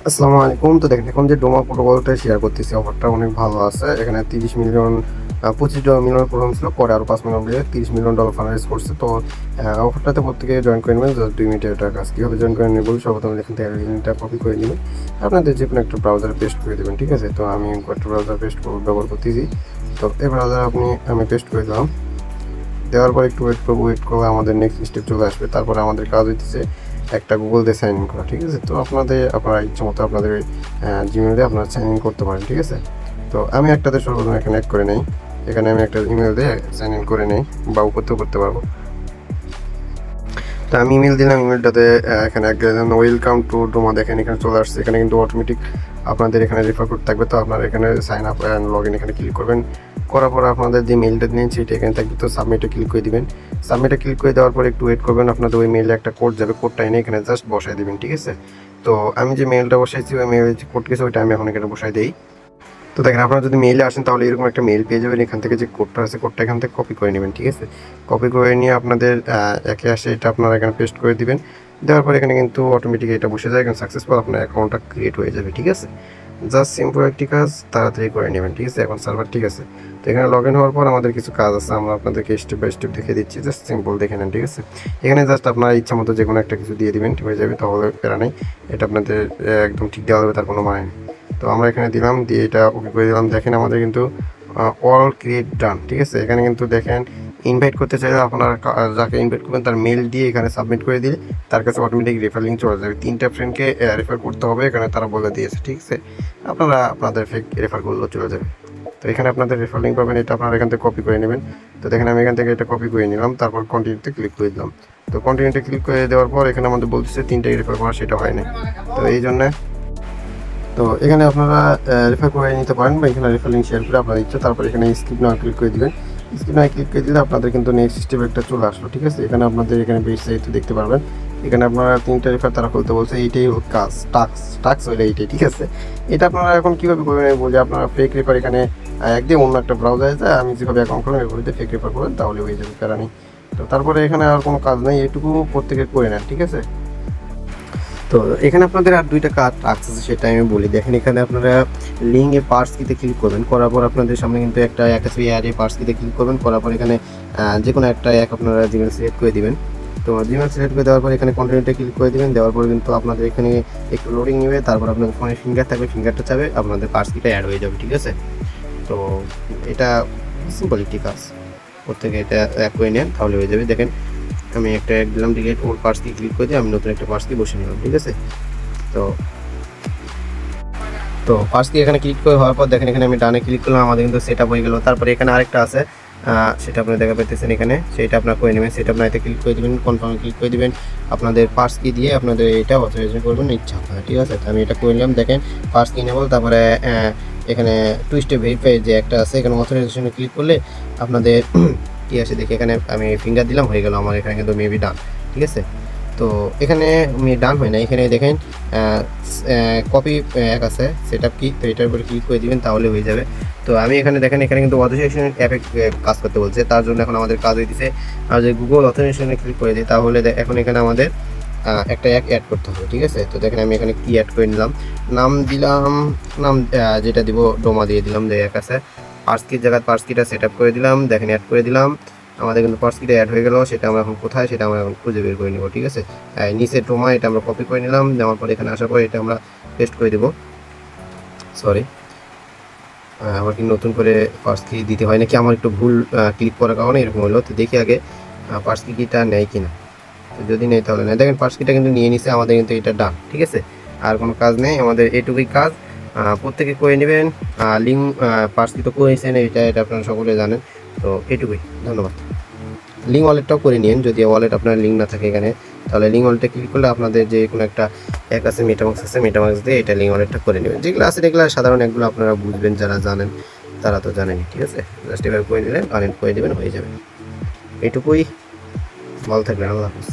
আসসালামু আলাইকুম। তো দেখেন এখন যে ডোমা প্রোটোকলটা শেয়ার করতেছি অফারটা অনেক ভালো আছে। এখানে 30 মিলিয়ন 25 মিলিয়ন প্রোগ্রাম ছিল, পরে আরও 5 মিলিয়ন দিয়ে $30 মিলিয়ন ফান্ড করছে। তো অফারটাতে প্রত্যেকে জয়েন করে নেবেন, জাস্ট 2 মিনিটের একটা কাজ। কীভাবে জয়েন করে নেবেন বলি, সর্বপ্রথম এখান থেকে লিঙ্কটা কপি করে নেবেন, আপনাদের যে কোনো একটা ব্রাউজারে পেস্ট করে দেবেন, ঠিক আছে। তো আমি একটা ব্রাউজার পেস্ট ব্যবহার করতেছি। তো এই ব্রাউজার আমি পেস্ট করে দিলাম। দেওয়ার পর একটু ওয়েট করলে আমাদের নেক্সট স্টেপ চলে আসবে। তারপরে আমাদের কাজ হইতেছে একটা গুগল দিয়ে সাইন ইন করা, ঠিক আছে। তো আপনারা ইচ্ছা মতো আপনাদের জিমেল দিয়ে আপনারা সাইন ইন করতে পারেন, ঠিক আছে। তো আমি একটাতে সর্বপ্রথম এখানে অ্যাড করে নেই। এখানে আমি একটা ইমেল দিয়ে সাইন ইন করে নেই, বা উপরতেও করতে পারবো। তো আমি ইমেল দিলাম, ইমেলটাতে এখানে ওয়েলকাম টু ডোমা দেখেন এখানে চলে আসছে। এখানে কিন্তু অটোমেটিক আপনাদের এখানে রেফার করতে থাকবে। তো আপনারা এখানে sign up and log in এখানে ক্লিক করবেন। করার পর আপনাদের যে মেলটা দিন সেটা এখানে থাকবে। তো সাবমিটে ক্লিক করে দিবেন। সাবমিটে ক্লিক করে দেওয়ার পর একটু ওয়েট করবেন, আপনাদের ওই মেলে একটা কোড যাবে, কোডটা এনে এখানে জাস্ট বসাই দিবেন, ঠিক আছে। তো আমি যে মেলটা বসাইছি ওই মেলের যে কোড গেছে ওইটা আমি এখন এখানে বসাই দিই। তো দেখেন আপনারা যদি মেইলে আসেন তাহলে এরকম একটা মেল পেয়ে যাবেন। এখান থেকে যে কোডটা আছে কোডটা এখান থেকে কপি করে নেবেন, ঠিক আছে। কপি করে নিয়ে আপনাদের একে আসে এটা আপনারা এখানে পেস্ট করে দিবেন। দেওয়ার পর এখানে কিন্তু অটোমেটিক এটা বসে যায়, এখানে সাকসেসফুল আপনার অ্যাকাউন্টটা ক্রিয়েট হয়ে যাবে, ঠিক আছে। জাস্ট সিম্পল একটি কাজ তাড়াতাড়ি করে নেবেন, ঠিক আছে। এখন সার্ভার ঠিক আছে। তো এখানে লগ ইন হওয়ার পর আমাদের কিছু কাজ আছে, আমরা আপনাদেরকে স্টেপ বাই স্টেপ দেখে দিচ্ছি, জাস্ট সিম্পল দেখে নেন, ঠিক আছে। এখানে জাস্ট আপনার ইচ্ছা মতো যে কোনো একটা কিছু দিয়ে দিবেন, হয়ে যাবে, তাহলে প্যারা নেই। এটা আপনাদের একদম ঠিক দেওয়া হবে, তার কোনো মানে নেই। তো আমরা এখানে দিলাম, দিয়ে এটা ওকে করে দিলাম। দেখেন আমাদের কিন্তু অল ক্রিয়েট ডান, ঠিক আছে। এখানে কিন্তু দেখেন ইনভাইট করতে চাইলে আপনারা যাকে ইনভাইট করবেন তার মেল দিয়ে এখানে সাবমিট করে দিলে তার কাছে অটোমেটিক রেফার লিঙ্ক চলে যাবে। 3টা ফ্রেন্ডকে রেফার করতে হবে, এখানে তারা বলে দিয়েছে, ঠিক আছে। আপনারা আপনাদের ফেক রেফার করলেও চলে যাবে। তো এখানে আপনাদের রেফার লিঙ্ক পাবেন, এটা আপনারা এখান থেকে কপি করে নেবেন। তো দেখেন আমি এখান থেকে এটা কপি করে নিলাম, তারপর কন্টিনিউতে ক্লিক করে দিলাম। তো কন্টিনিউতে ক্লিক করে দেওয়ার পর এখানে আমাদের বলতেছে 3টাই রেফার করা, সেটা হয় না। তো এই জন্যে তো এখানে আপনারা রেফার করে নিতে পারেন, বা এখানে রেফার লিঙ্ক শেয়ার করে আপনার ইচ্ছা। তারপর এখানে স্কিপ নাও ক্লিক করে দিবেন। স্কিপ নাও ক্লিক করে দিলে আপনাদের কিন্তু নেক্সট স্টেপ একটা চলে আসলো, ঠিক আছে। এখানে আপনাদের এখানে বেশ সাইট দেখতে পারবেন। এখানে আপনারা 3টা রেফার তারা খুলতে বলছে, এইটাই কাজ, টাক্স হইলে এইটাই, ঠিক আছে। এটা আপনারা এখন কীভাবে করবেন বলে, আপনারা ফেক রেফার এখানে একদিন অন্য একটা ব্রাউজারে যায় আমি যেভাবে অ্যাকাউন্ট করলাম এগুলিতে ফেক রেফার করবেন, তাহলে হয়ে যাবে, প্যারা নেই। তো তারপরে এখানে আর কোনো কাজ নেই, এটুকু প্রত্যেকে করে নেন, ঠিক আছে। তো এখানে আপনাদের আর 2টা কাজ আছে, সেটা আমি বলি। দেখেন এখানে আপনারা লিঙ্ক এ পার্স কিতে ক্লিক করবেন, করার পর আপনাদের সামনে কিন্তু একটা এক আছে, অ্যাড এ পার্স কিতে ক্লিক করবেন। করার পর এখানে যে কোনো একটা এক আপনারা জিমেল সিলেক্ট করে দিবেন। তো জিমেল সিলেক্ট করে দেওয়ার পর এখানে কন্টিনিউতে ক্লিক করে দিবেন। দেওয়ার পর কিন্তু আপনাদের এখানে একটু লোডিং নেবে, তারপর আপনাদের ফোনে ফিঙ্গার থাকবে, ফিঙ্গারটা চাবে আপনাদের পার্স কিটা অ্যাড হয়ে যাবে, ঠিক আছে। তো এটা সিম্পল একটি কাজ, প্রত্যেকে এটা এক করে নেন তাহলে হয়ে যাবে। দেখেন আমি একটা এক দিলাম, ডিলেট ওর পার্স কি ক্লিক করে দিয়ে আমি নতুন একটা পার্স কি বসে নিলাম, ঠিক আছে। তো পার্স কি এখানে ক্লিক করে হওয়ার পর দেখেন এখানে আমি ডানে ক্লিক করলাম, আমাদের কিন্তু সেট আপ হয়ে গেল। তারপরে এখানে আরেকটা আছে, সেটা আপনারা দেখা পেতেছেন এখানে, সেটা আপনারা করে নেবেন। সেটা আপনারা এতে ক্লিক করে দেবেন, কনফার্মে ক্লিক করে দেবেন। আপনাদের পার্স কি দিয়ে আপনাদের এটা অথরাইজেশন করবেন ইচ্ছা আপনার, ঠিক আছে। তো আমি এটা করে নিলাম। দেখেন পার্স কি নেবল, তারপরে এখানে 2 স্টেপ ভেরিফাই যে একটা আছে, এখানে অথরাইজেশনে ক্লিক করলে আপনাদের কি আসে দেখি, এখানে আমি ফিঙ্গার দিলাম, হয়ে গেল আমার এখানে কিন্তু মেবি ডান, ঠিক আছে। তো এখানে ডান হয় না, এখানে দেখেন কপি এক আছে সেট আপ কি, তো এটার উপরে ক্লিক করে দিবেন তাহলে হয়ে যাবে। তো আমি এখানে দেখেন এখানে কিন্তু অথরাইজেশন অ্যাপে কাজ করতে বলছে, তার জন্য এখন আমাদের কাজ হইতেছে আর যে গুগল অথরাইজেশনে ক্লিক করে দিই, তাহলে এখন এখানে আমাদের একটা অ্যাড করতে হবে, ঠিক আছে। তো দেখেন আমি এখানে কি অ্যাড করে নিলাম, নাম দিলাম, নাম যেটা দিব ডোমা দিয়ে দিলাম, যে এক আছে পার্স কির জায়গায় পার্স কিটা সেট আপ করে দিলাম। দেখেন অ্যাড করে দিলাম, আমাদের কিন্তু পার্স কিটা অ্যাড হয়ে গেল। সেটা আমরা এখন কোথায়, সেটা আমরা এখন খুঁজে বের করে নেব, ঠিক আছে। নিচে ডোমা এটা আমরা কপি করে নিলাম, নেওয়ার পর এখানে আসার পর এটা আমরা পেস্ট করে দেবো। সরি, আবার কি নতুন করে পার্স কি দিতে হয় নাকি, আমার একটু ভুল ক্লিক করার কারণে এরকম হলো। তো দেখি আগে পার্স কিটা নেয় কিনা, তো যদি নেই তাহলে নেই। দেখেন পার্স কিটা কিন্তু নিয়ে নিছে, আমাদের কিন্তু এটা ডান, ঠিক আছে। আর কোনো কাজ নেই, আমাদের এটুকুই কাজ, প্রত্যেকে করে নেবেন। লিঙ্ক পার্স কি তো করেছেন, এটা আপনারা সকলে জানেন। তো এটুকুই, ধন্যবাদ। লিঙ্ক ওয়ালেটটাও করে নিন, যদি ওয়ালেট আপনার লিঙ্ক না থাকে এখানে, তাহলে লিঙ্ক ওয়ালেটে ক্লিক করলে আপনাদের যে কোনো একটা এক আছে, মেটামাক্স আছে, মেটামাক্স দিয়ে এটা লিঙ্ক ওয়ালেটটা করে নেবেন। যেগুলো আছে এগুলো সাধারণ, এগুলো আপনারা বুঝবেন, যারা জানেন তারা তো জানেনই, ঠিক আছে। জাস্ট এভাবে করে নিলেন, কানেক্ট করে দেবেন, হয়ে যাবে। এটুকুই, ভালো থাকবেন, আল্লাহ হাফিজ।